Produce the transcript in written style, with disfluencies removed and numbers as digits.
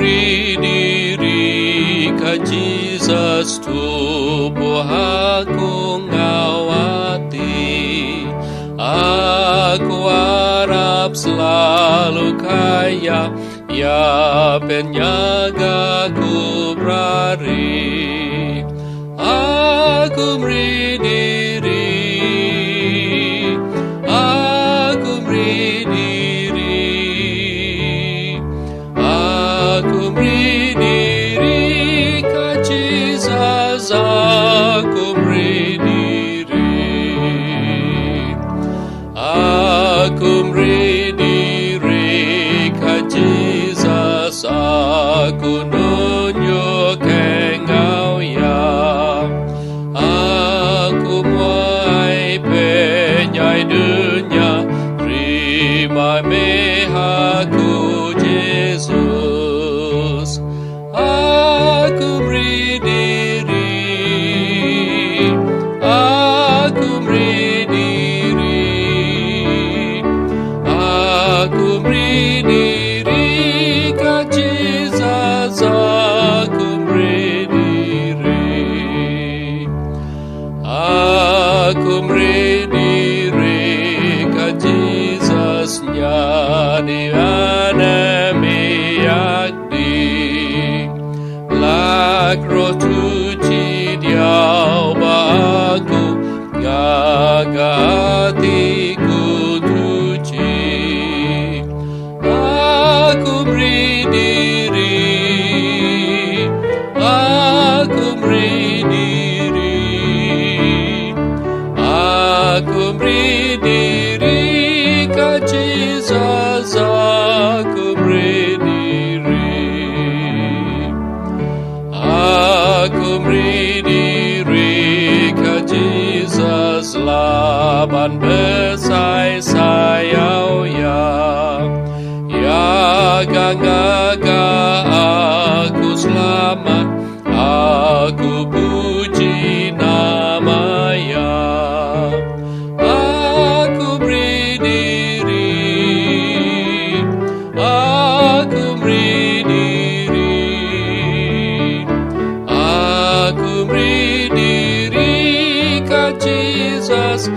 beri diri ke Jesus, tubuh aku ngawati. Aku harap selalu kaya, ya penyagaku berari. Aku beri diri, aku beri diri, aku beri diri ke Jesus, aku beri diri, aku beri diri ke Jesus, aku nunjuk Engkau ya. Aku muai penyai dunia, terima mehaku Yesus. Aku beri diri, aku beri diri, aku beri diri ke Jesus, aku beri diri, aku beri diri ke Jesus, nyadi anemi yakdi, lak roh suci Dia baku, jaga hatiku suci. Aku beri diri, aku beri diri, aku beri diri ke Jesus, aku beri diri, aku beri diri ke Jesus, laban besai sayau ya, ya gangga aku selamat, aku puji nama ya. Aku beri diri, aku beri diri, aku beri diri ke Jesus.